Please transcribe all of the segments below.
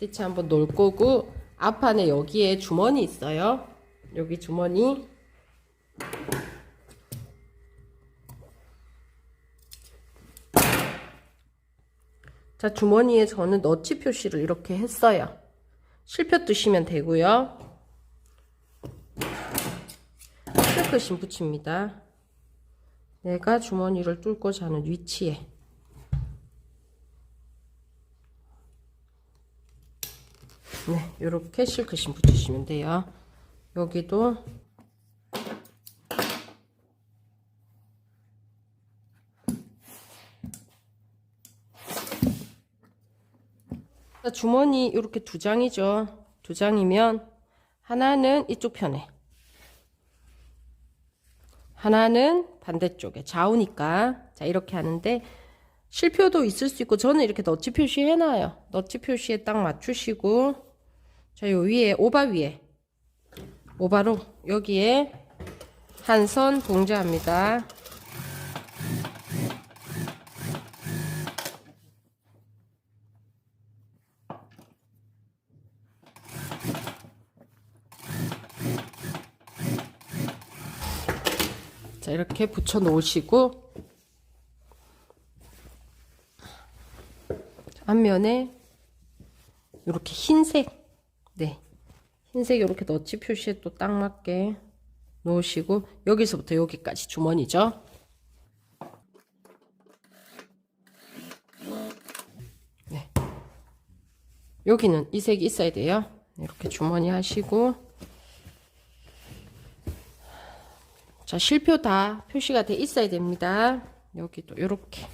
스티치 한번 놓을 거고, 앞판에 여기에 주머니 있어요. 여기 주머니. 자, 주머니에 저는 너치 표시를 이렇게 했어요. 실표 뜨시면 되고요. 실크심 붙입니다. 내가 주머니를 뚫고자 하는 위치에. 네, 이렇게 실크심 붙이시면 돼요. 여기도 주머니 이렇게 두 장이죠. 두 장이면 하나는 이쪽 편에, 하나는 반대쪽에, 좌우니까. 자, 이렇게 하는데 실표도 있을 수 있고, 저는 이렇게 너치 표시 해놔요. 너치 표시에 딱 맞추시고, 자, 요 위에, 오바 위에, 오바로 여기에 한 선 봉제합니다. 자, 이렇게 붙여 놓으시고, 앞면에 이렇게 흰색, 네, 흰색 이렇게 너치 표시에 또 딱 맞게 놓으시고, 여기서부터 여기까지 주머니죠. 네, 여기는 이 색이 있어야 돼요. 이렇게 주머니 하시고, 자, 실표 다 표시가 돼 있어야 됩니다. 여기도 이렇게.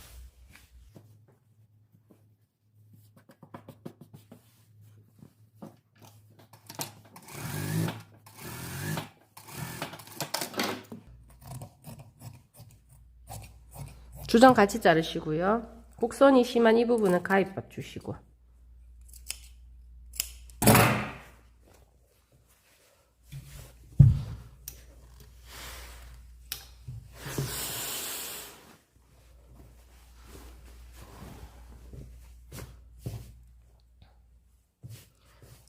주점 같이 자르시고요. 곡선이 심한 이 부분은 가위밥 주시고.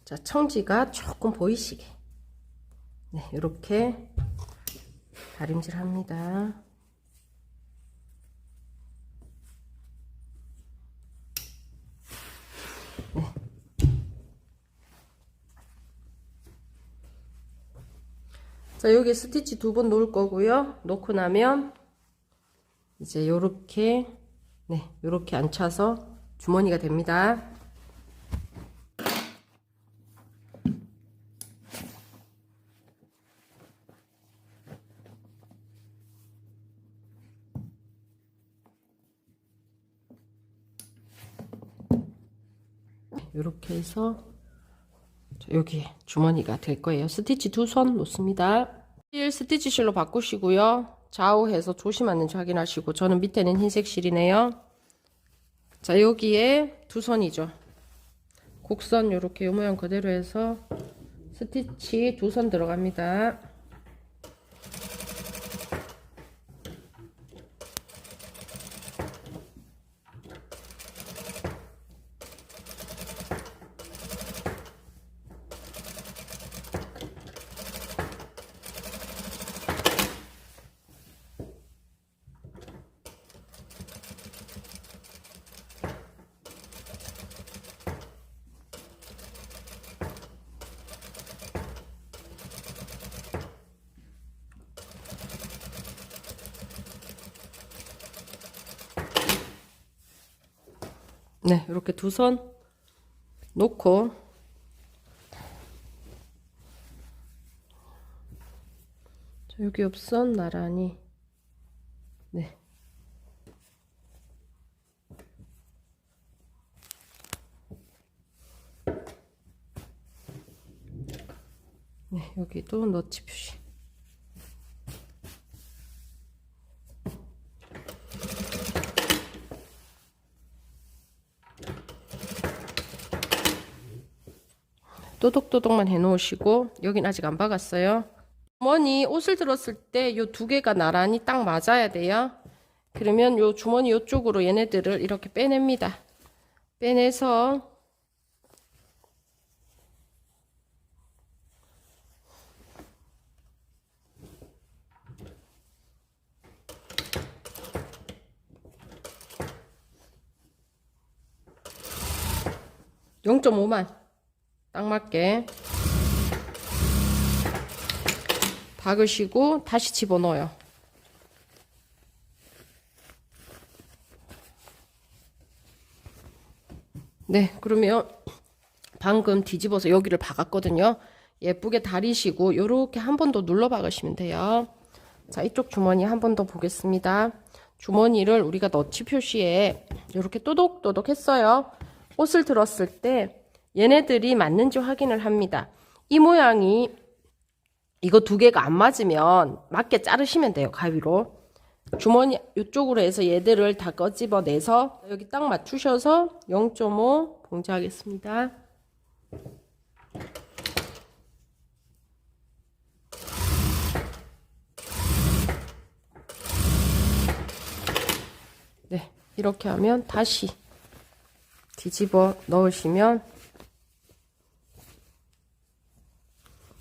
자, 청지가 조금 보이시게. 네, 이렇게 다림질 합니다. 네. 자, 여기 스티치 두 번 놓을 거고요. 놓고 나면 이제 요렇게, 네, 요렇게 앉혀서 주머니가 됩니다. 이렇게 해서 여기에 주머니가 될 거예요. 스티치 두 선 놓습니다. 스티치 실로 바꾸시고요. 좌우해서 조심하는지 확인하시고, 저는 밑에는 흰색 실이네요. 자, 여기에 두 선이죠. 곡선 이렇게 요 모양 그대로 해서 스티치 두 선 들어갑니다. 네, 이렇게 두 선 놓고, 자, 여기 옆선 나란히, 네, 네, 여기도 너치 표시. 또독또독만 해 놓으시고, 여긴 아직 안 박았어요. 주머니 옷을 들었을 때 요 두 개가 나란히 딱 맞아야 돼요. 그러면 요 주머니 요쪽으로 얘네들을 이렇게 빼냅니다. 빼내서 0.5만 딱 맞게 박으시고 다시 집어넣어요. 네, 그러면 방금 뒤집어서 여기를 박았거든요. 예쁘게 다리시고 요렇게 한 번 더 눌러 박으시면 돼요. 자, 이쪽 주머니 한 번 더 보겠습니다. 주머니를 우리가 너치 표시에 이렇게 또독또독 했어요. 옷을 들었을 때 얘네들이 맞는지 확인을 합니다. 이 모양이 이거 두 개가 안 맞으면 맞게 자르시면 돼요. 가위로. 주머니 이쪽으로 해서 얘들을 다 꺼집어내서 여기 딱 맞추셔서 0.5 봉제하겠습니다. 네, 이렇게 하면 다시 뒤집어 넣으시면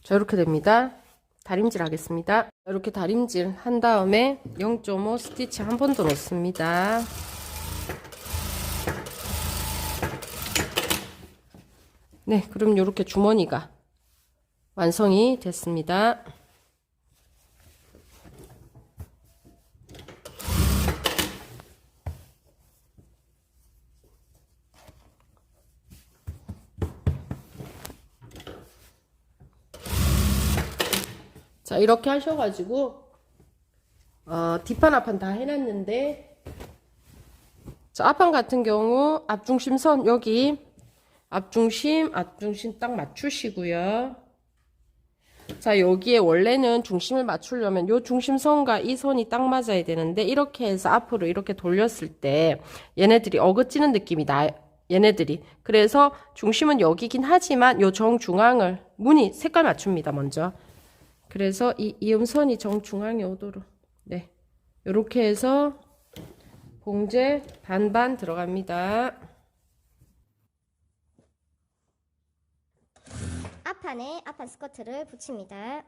자, 이렇게 됩니다. 다림질 하겠습니다. 이렇게 다림질 한 다음에 0.5 스티치 한 번 더 넣습니다. 네, 그럼 이렇게 주머니가 완성이 됐습니다. 자, 이렇게 하셔가지고 뒷판 앞판 다 해놨는데, 자, 앞판 같은 경우 앞중심선 여기 앞중심 딱 맞추시고요. 자, 여기에 원래는 중심을 맞추려면 요 중심선과 이 선이 딱 맞아야 되는데, 이렇게 해서 앞으로 이렇게 돌렸을 때 얘네들이 어긋지는 느낌이 나요. 얘네들이. 그래서 중심은 여기긴 하지만 요 정중앙을 무늬 색깔 맞춥니다. 먼저. 그래서 이 음선이 정중앙에 오도록, 네, 요렇게 해서 봉제 반반 들어갑니다. 앞판에 앞판 스커트를 붙입니다.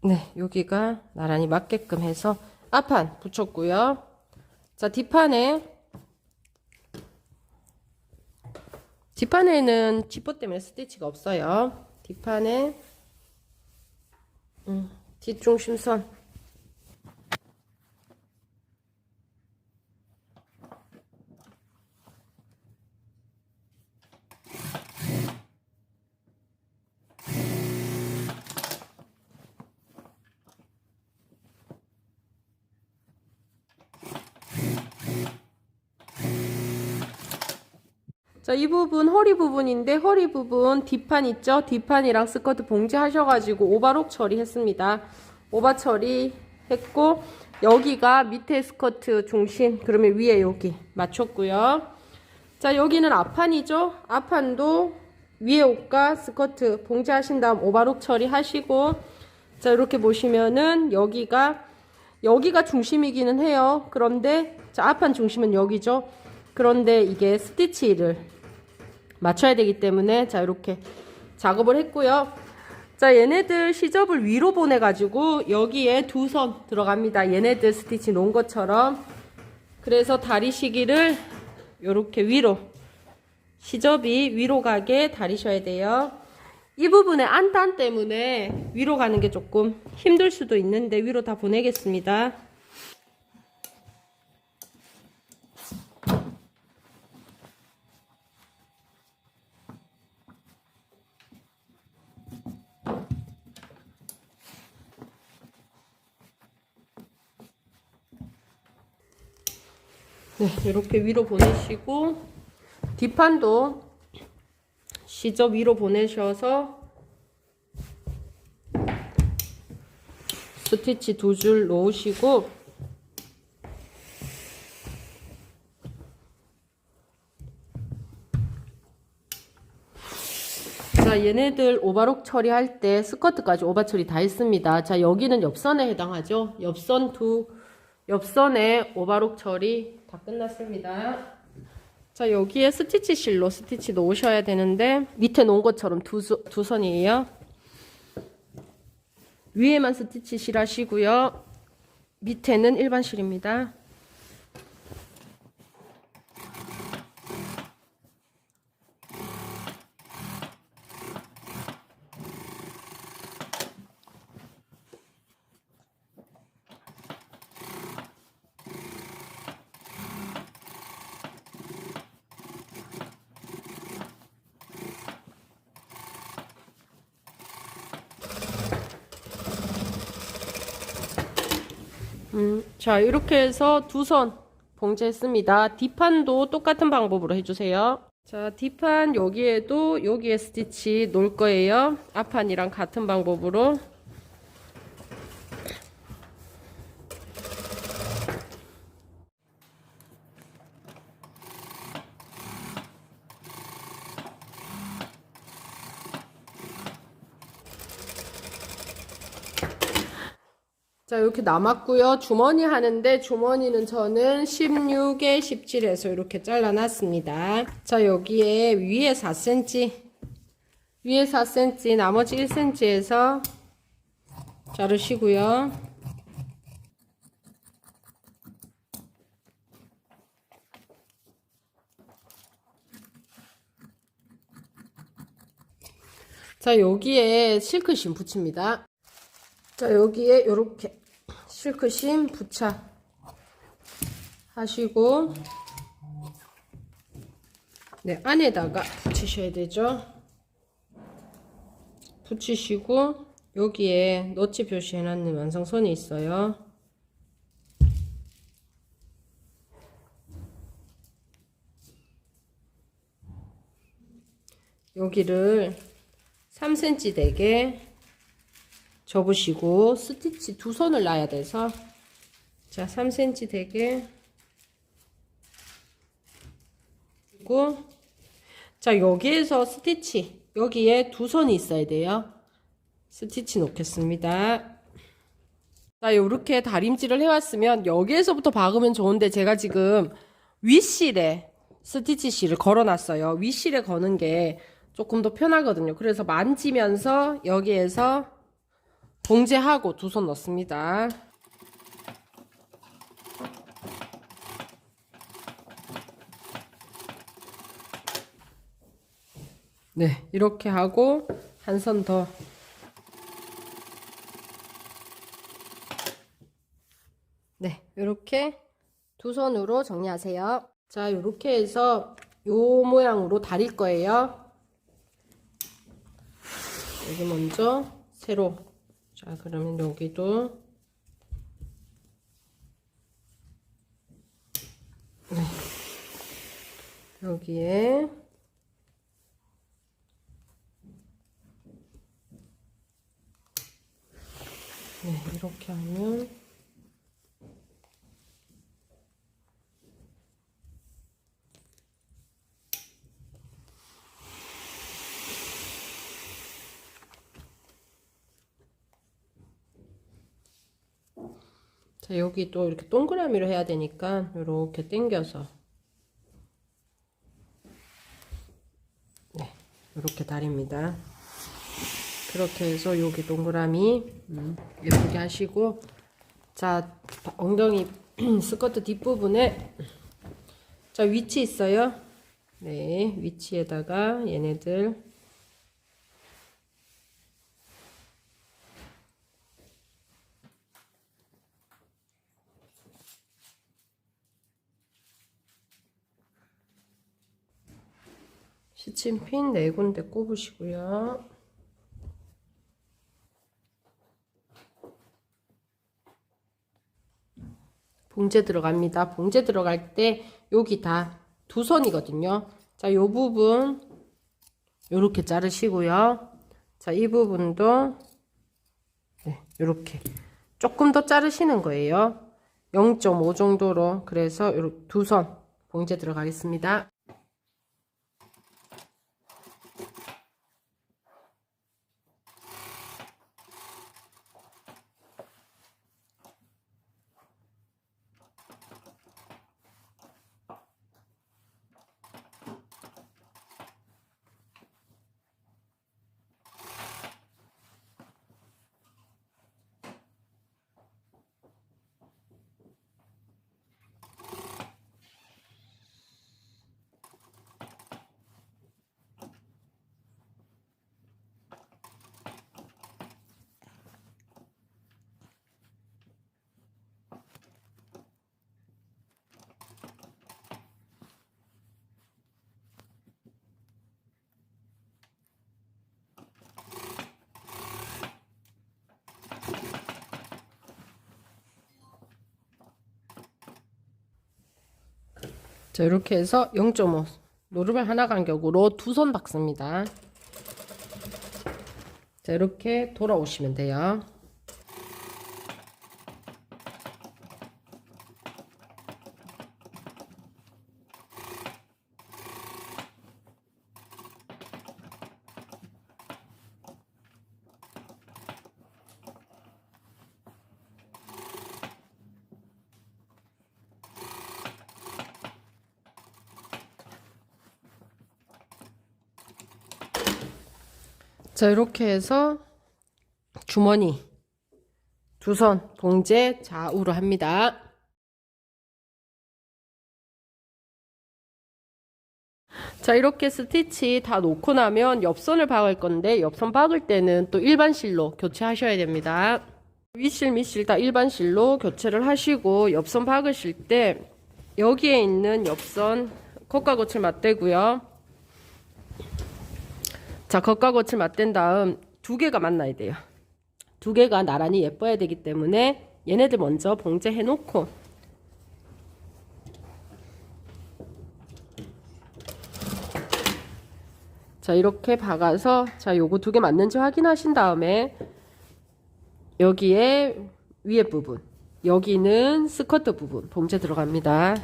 네, 여기가 나란히 맞게끔 해서 앞판 붙였고요. 자, 뒷판에는 지퍼 때문에 스티치가 없어요. 뒷판에 뒷중심선 자, 이 부분 허리 부분인데, 허리 부분 뒷판 있죠? 뒷판이랑 스커트 봉제 하셔가지고 오버록 처리했습니다. 오버 처리했고, 여기가 밑에 스커트 중심, 그러면 위에 여기 맞췄고요. 자, 여기는 앞판이죠? 앞판도 위에 옷과 스커트 봉제 하신 다음 오버록 처리하시고, 자, 이렇게 보시면은 여기가 중심이기는 해요. 그런데 자, 앞판 중심은 여기죠. 그런데 이게 스티치를 맞춰야 되기 때문에 자, 이렇게 작업을 했고요. 자, 얘네들 시접을 위로 보내가지고 여기에 두 선 들어갑니다. 얘네들 스티치 놓은 것처럼. 그래서 다리 시기를 이렇게 위로, 시접이 위로 가게 다리셔야 돼요. 이 부분에 안단 때문에 위로 가는 게 조금 힘들 수도 있는데 위로 다 보내겠습니다. 네, 이렇게 위로 보내시고 뒷판도 시접 위로 보내셔서 스티치 두 줄 놓으시고 자, 얘네들 오바록 처리할 때 스커트까지 오바 처리 다 했습니다. 자, 여기는 옆선에 해당하죠. 옆선에 오바록 처리 다 끝났습니다. 자, 여기에 스티치 실로 스티치 놓으셔야 되는데 밑에 놓은 것처럼 두 선이에요. 위에만 스티치 실 하시고요. 밑에는 일반 실입니다. 자, 이렇게 해서 두 선 봉제했습니다. 뒷판도 똑같은 방법으로 해주세요. 자, 뒷판 여기에 스티치 놓을 거예요. 앞판이랑 같은 방법으로. 자, 이렇게 남았고요. 주머니 하는데 주머니는 저는 16에 17에서 이렇게 잘라놨습니다. 자, 여기에 위에 4cm, 나머지 1cm에서 자르시고요. 자, 여기에 실크심 붙입니다. 자, 여기에 이렇게 실크심 부착 하시고, 네, 안에다가 붙이셔야 되죠. 붙이시고, 여기에 너치 표시해놨는 완성선이 있어요. 여기를 3cm 되게 접으시고 스티치 두 선을 놔야 돼서, 자, 3cm 되게 그리고 자, 여기에서 스티치 여기에 두 선이 있어야 돼요. 스티치 놓겠습니다. 자, 요렇게 다림질을 해왔으면 여기에서부터 박으면 좋은데 제가 지금 윗실에 스티치 실을 걸어놨어요. 윗실에 거는 게 조금 더 편하거든요. 그래서 만지면서 여기에서 봉제하고 두 손 넣습니다. 네, 이렇게 하고 한 선 더. 네, 이렇게 두 손으로 정리하세요. 자, 이렇게 해서 요 모양으로 다릴 거예요. 여기 먼저 세로. 자, 그러면 여기도 네. 여기에 네, 이렇게 하면 자, 여기 또 이렇게 동그라미로 해야 되니까 이렇게 당겨서 네, 이렇게 다립니다. 그렇게 해서 여기 동그라미 예쁘게 하시고, 자, 엉덩이 스커트 뒷부분에 자, 위치 있어요. 네, 위치에다가 얘네들 시침핀 4군데 꼽으시고요. 봉제 들어갑니다. 봉제 들어갈 때 여기 다 두 선이거든요. 자, 요 부분 요렇게 자르시고요. 자, 이 부분도 네, 요렇게 조금 더 자르시는 거예요. 0.5 정도로. 그래서 요렇게 두 선 봉제 들어가겠습니다. 자, 이렇게 해서 0.5 노루발 하나 간격으로 두 선 박습니다. 자, 이렇게 돌아오시면 돼요. 자, 이렇게 해서 주머니 두 선 봉제 좌우로 합니다. 자, 이렇게 스티치 다 놓고 나면 옆선을 박을 건데 옆선 박을 때는 또 일반 실로 교체하셔야 됩니다. 윗실 밑실 다 일반 실로 교체를 하시고 옆선 박으실 때 여기에 있는 옆선 겉과 겉을 맞대고요. 자, 겉과 겉을 맞댄 다음 두 개가 만나야 돼요. 두 개가 나란히 예뻐야 되기 때문에 얘네들 먼저 봉제해 놓고 자, 이렇게 박아서 자, 요거 두 개 맞는지 확인하신 다음에 여기에 위에 부분, 여기는 스커트 부분 봉제 들어갑니다.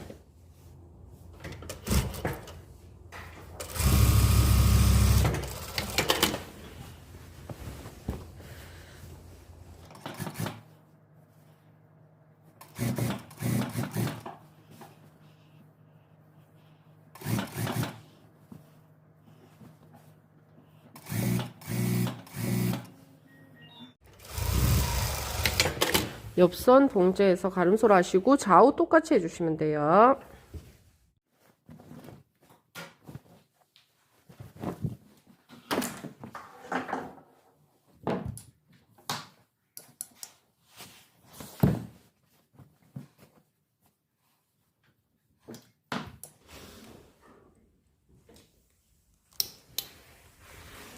옆선 봉제해서 가름솔 하시고 좌우 똑같이 해주시면 돼요.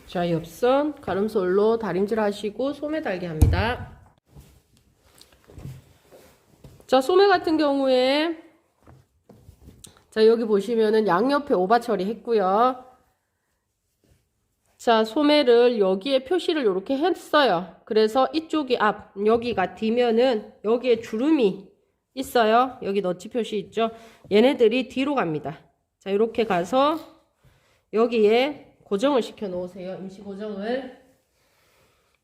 자, 옆선 가름솔로 다림질 하시고 소매 달기 합니다. 자, 소매 같은 경우에 자, 여기 보시면은 양옆에 오바 처리했고요. 자, 소매를 여기에 표시를 이렇게 했어요. 그래서 이쪽이 앞, 여기가 뒤면은 여기에 주름이 있어요. 여기 너치 표시 있죠. 얘네들이 뒤로 갑니다. 자, 이렇게 가서 여기에 고정을 시켜 놓으세요. 임시 고정을.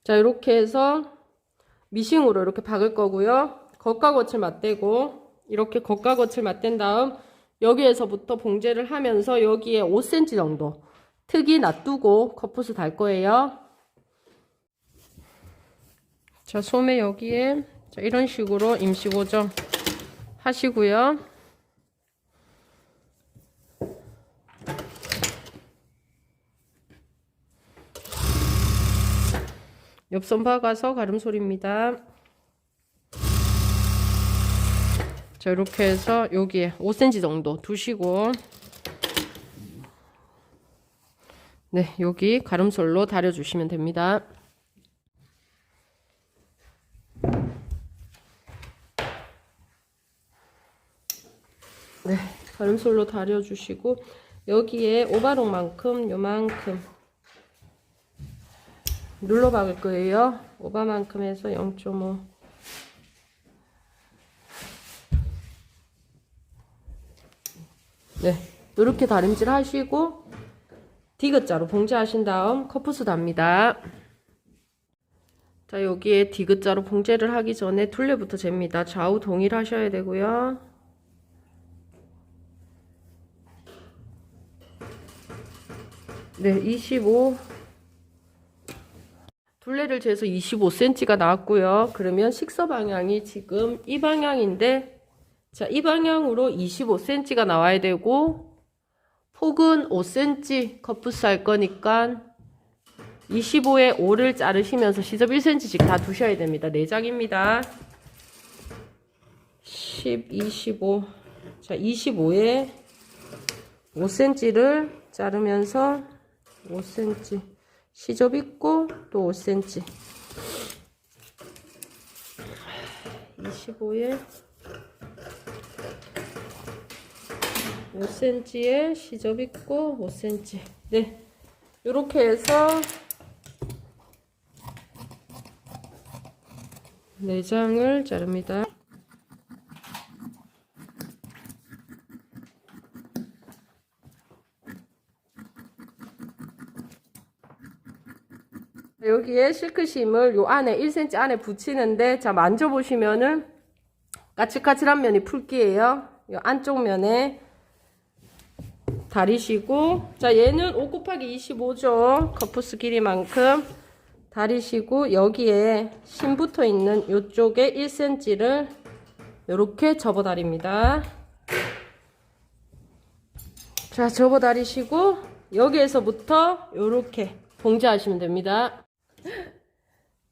자, 이렇게 해서 미싱으로 이렇게 박을 거고요. 겉과 겉을 맞대고 이렇게 겉과 겉을 맞댄 다음 여기에서부터 봉제를 하면서 여기에 5cm 정도 특이 놔두고 컷풋을 달 거예요. 자, 소매 여기에 자, 이런 식으로 임시 고정 하시고요. 옆선 박아서 가름솔입니다. 자, 이렇게 해서 여기에 5cm 정도 두시고 네, 여기 가름솔로 다려주시면 됩니다. 네, 가름솔로 다려주시고 여기에 오바롱만큼 요만큼 눌러 박을 거예요. 오바만큼 해서 0.5 네, 이렇게 다림질 하시고 디귿자로 봉제하신 다음 컷풋을 답니다. 자, 여기에 디귿자로 봉제를 하기 전에 둘레부터 잽니다. 좌우 동일하셔야 되고요. 네, 25 둘레를 재서 25cm가 나왔고요. 그러면 식서 방향이 지금 이 방향인데 자, 이 방향으로 25cm가 나와야 되고 폭은 5cm 컷풋 할 거니까 25에 5를 자르시면서 시접 1cm씩 다 두셔야 됩니다. 4장입니다. 10, 25. 자, 25에 5cm를 자르면서 5cm 시접 있고 또 5cm 25에 5cm에 시접 있고 5cm. 네, 이렇게 해서 내장을 자릅니다. 여기에 실크심을 요 안에 1cm 안에 붙이는데, 자 만져보시면은 까칠까칠한 면이 풀기예요. 요 안쪽 면에 다리시고, 자 얘는 5 곱하기 25죠. 커프스 길이만큼 다리시고, 여기에 심 붙어 있는 요쪽에 1cm를 요렇게 접어 다립니다. 자 접어 다리시고, 여기에서부터 요렇게 봉제하시면 됩니다.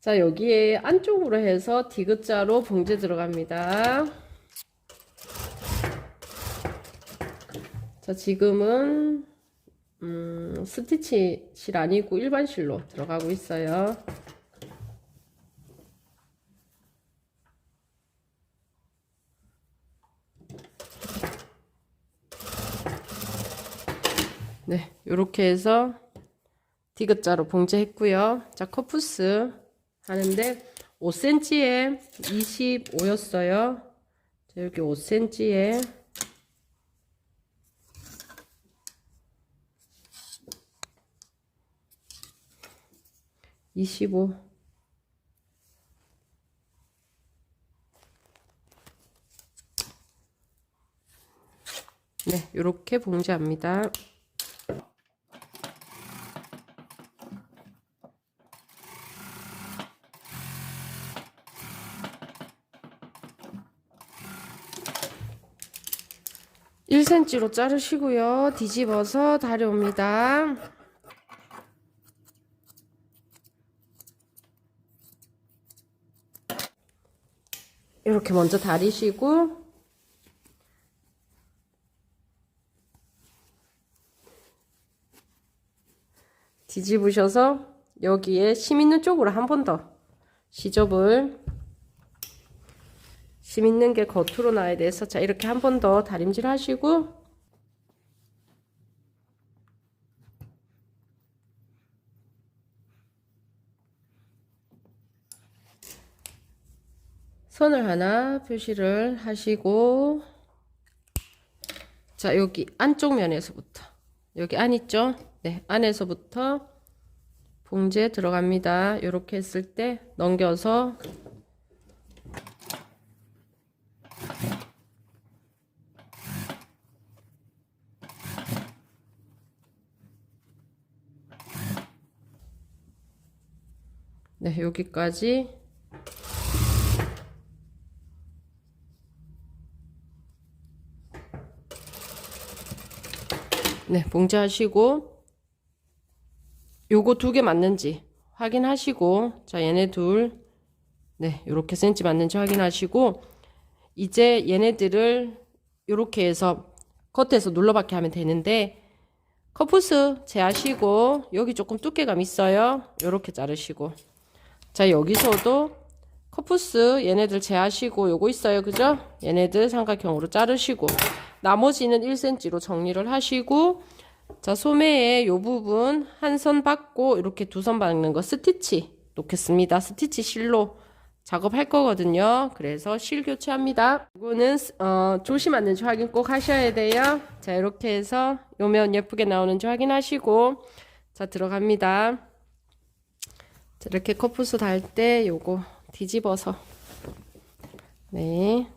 자 여기에 안쪽으로 해서 디귿자로 봉제 들어갑니다. 자 지금은 스티치 실 아니고 일반 실로 들어가고 있어요. 네, 요렇게 해서 디귿자로 봉제했고요. 자 커프스 하는데 5cm에 25였어요. 자, 여기 5cm에 25. 네, 요렇게 봉제합니다. (1cm로) 자르시고요. 뒤집어서 다려옵니다. 이렇게 먼저 다리시고, 뒤집으셔서 여기에 심 있는 쪽으로 한 번 더 시접을, 심 있는 게 겉으로 나야 돼서, 자 이렇게 한 번 더 다림질 하시고, 선을 하나 표시를 하시고, 자 여기 안쪽 면에서부터, 여기 안 있죠? 네, 안에서부터 봉제 들어갑니다. 이렇게 했을 때 넘겨서 네, 여기까지 네, 봉제하시고, 요거 두 개 맞는지 확인하시고, 자 얘네 둘, 네, 요렇게 센치 맞는지 확인하시고, 이제 얘네들을 요렇게 해서 겉에서 눌러받게 하면 되는데, 커프스 제하시고, 여기 조금 두께감 있어요. 요렇게 자르시고, 자 여기서도 커프스 얘네들 제하시고, 요거 있어요, 그죠? 얘네들 삼각형으로 자르시고, 나머지는 1cm로 정리를 하시고, 자 소매의 요 부분 한 선 받고 이렇게 두 선 박는 거 스티치 놓겠습니다. 스티치 실로 작업할 거거든요. 그래서 실 교체합니다. 이거는 조심하는지 확인 꼭 하셔야 돼요. 자 이렇게 해서 요 면 예쁘게 나오는지 확인하시고, 자 들어갑니다. 자, 이렇게 커프스 달 때 요거 뒤집어서, 네,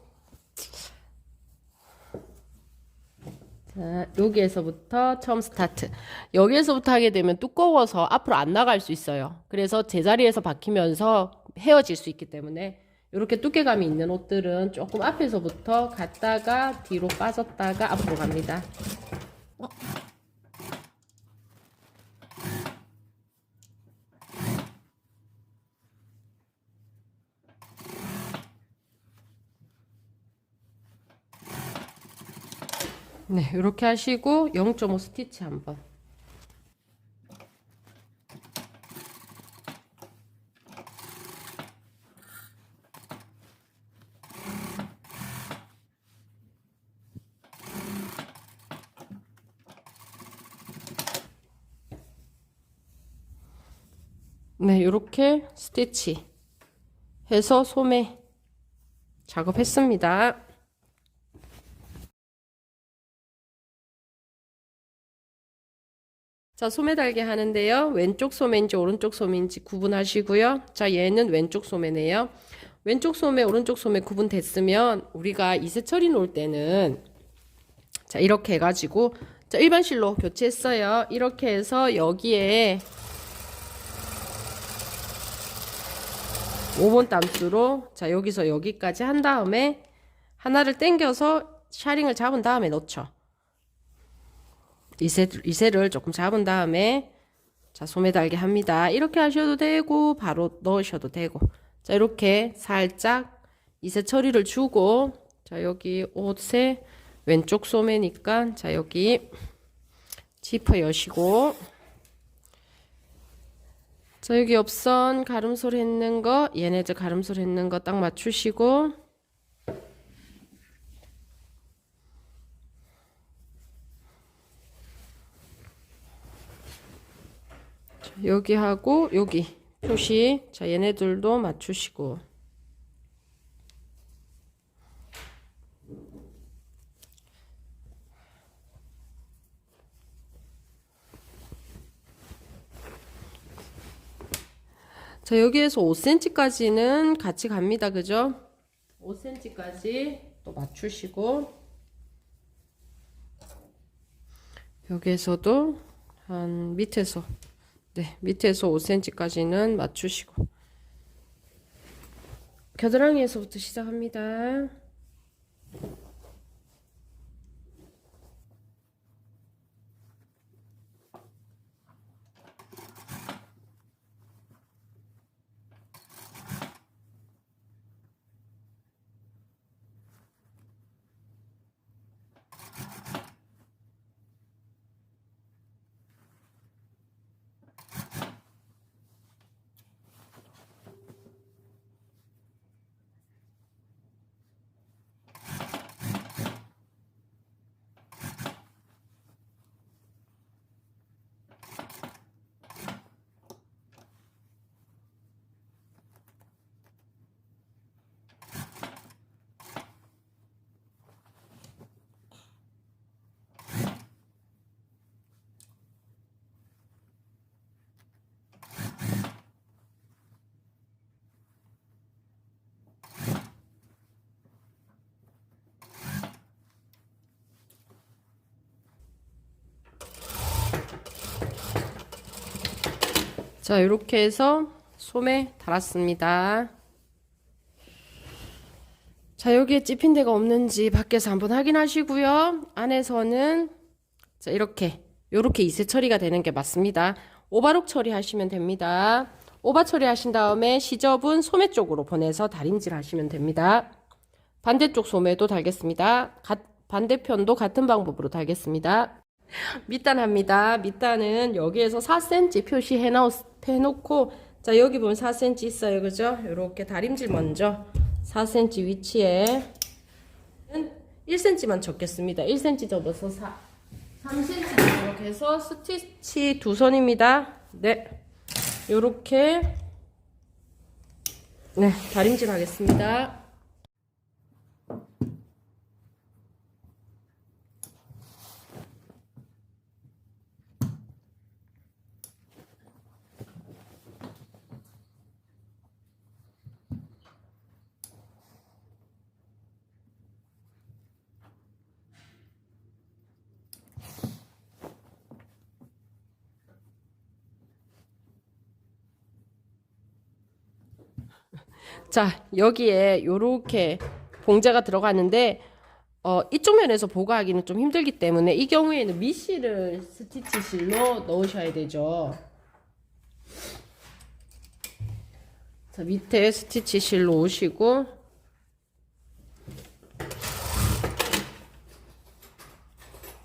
자 여기에서부터 처음 스타트. 여기에서부터 하게 되면 두꺼워서 앞으로 안 나갈 수 있어요. 그래서 제자리에서 박히면서 헤어질 수 있기 때문에, 이렇게 두께감이 있는 옷들은 조금 앞에서부터 갔다가 뒤로 빠졌다가 앞으로 갑니다. 네, 이렇게 하시고 0.5 스티치 한번. 네, 이렇게 스티치 해서 소매 작업했습니다. 자, 소매 달게 하는데요. 왼쪽 소매인지 오른쪽 소매인지 구분하시고요. 자, 얘는 왼쪽 소매네요. 왼쪽 소매, 오른쪽 소매 구분됐으면 우리가 이세 처리 놓을 때는 자, 이렇게 해가지고 자, 일반 실로 교체했어요. 이렇게 해서 여기에 5번 담수로 자, 여기서 여기까지 한 다음에 하나를 당겨서 샤링을 잡은 다음에 넣죠. 이세를 조금 잡은 다음에 자, 소매 달게 합니다. 이렇게 하셔도 되고 바로 넣으셔도 되고 자, 이렇게 살짝 이세 처리를 주고 자, 여기 옷에 왼쪽 소매니까 자, 여기 지퍼 여시고 자, 여기 옆선 가름솔 했는 거 얘네들 가름솔 했는 거 딱 맞추시고 여기 하고 여기 표시 자, 얘네들도 맞추시고 자, 여기에서 5cm까지는 같이 갑니다. 그죠? 5cm까지 또 맞추시고 여기에서도 한 밑에서 네, 밑에서 5cm까지는 맞추시고 겨드랑이에서부터 시작합니다. 자, 이렇게 해서 소매 달았습니다. 자, 여기에 찝힌 데가 없는지 밖에서 한번 확인하시고요. 안에서는 자, 이렇게 이세 처리가 되는 게 맞습니다. 오바록 처리하시면 됩니다. 오바 처리하신 다음에 시접은 소매 쪽으로 보내서 다림질 하시면 됩니다. 반대쪽 소매도 달겠습니다. 반대편도 같은 방법으로 달겠습니다. 밑단 합니다. 밑단은 여기에서 4cm 표시해놓고 자, 여기 보면 4cm 있어요. 그죠? 이렇게 다림질 먼저 4cm 위치에 1cm만 접겠습니다. 1cm 접어서 3cm 이렇게 해서 스티치 두 선입니다. 네, 요렇게 네, 다림질 하겠습니다. 자, 여기에 요렇게 봉제가 들어가는데 이쪽 면에서 보고하기는 좀 힘들기 때문에 이 경우에는 미실을 스티치실로 넣으셔야 되죠. 자, 밑에 스티치실로 오시고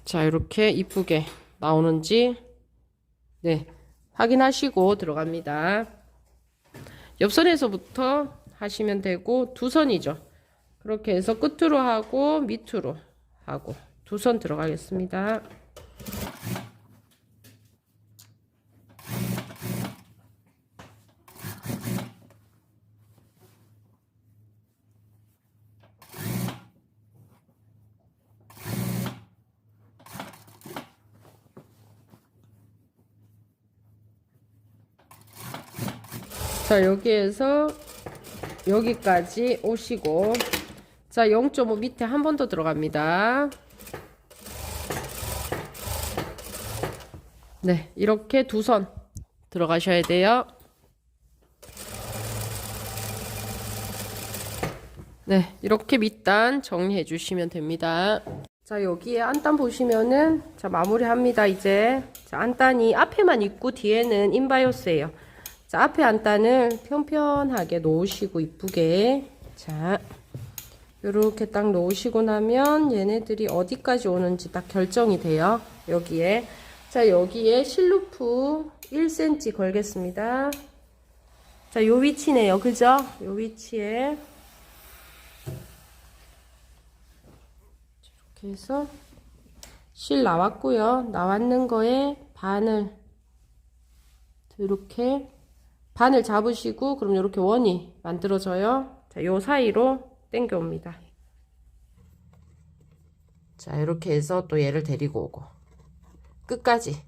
자, 이렇게 이쁘게 나오는지 네, 확인하시고 들어갑니다. 옆선에서부터 하시면 되고 두 선이죠. 그렇게 해서 끝으로 하고 밑으로 하고 두 선 들어가겠습니다. 자, 여기에서 여기까지 오시고, 자, 0.5 밑에 한 번 더 들어갑니다. 네, 이렇게 두 선 들어가셔야 돼요. 네, 이렇게 밑단 정리해 주시면 됩니다. 자, 여기에 안단 보시면은, 자, 마무리합니다, 이제. 자, 안단이 앞에만 있고 뒤에는 인바이오스예요. 자, 앞에 안단을 편편하게 놓으시고 이쁘게. 자, 요렇게 딱 놓으시고 나면 얘네들이 어디까지 오는지 딱 결정이 돼요. 여기에. 자, 여기에 실루프 1cm 걸겠습니다. 자, 요 위치네요. 그죠? 요 위치에. 이렇게 해서 실 나왔고요. 나왔는 거에 반을 이렇게 반을 잡으시고, 그럼 이렇게 원이 만들어져요. 자, 요 사이로 당겨 옵니다. 자, 이렇게 해서 또 얘를 데리고 오고 끝까지,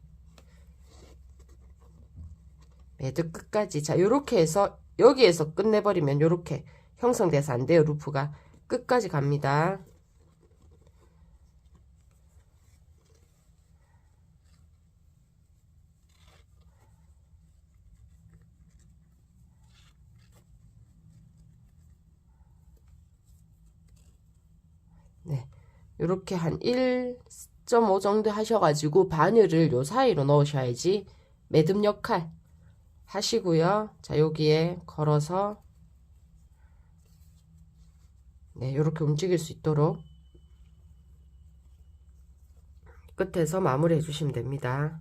매듭 끝까지. 자, 요렇게 해서 여기에서 끝내버리면 요렇게 형성돼서 안 돼요. 루프가 끝까지 갑니다. 네, 요렇게 한 1.5 정도 하셔가지고 바늘을 요 사이로 넣으셔야지 매듭 역할 하시고요. 자, 여기에 걸어서 네, 요렇게 움직일 수 있도록 끝에서 마무리 해주시면 됩니다.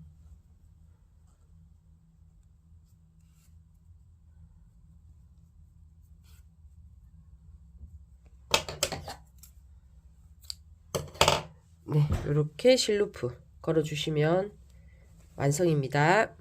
네, 요렇게 실루프 걸어주시면 완성입니다.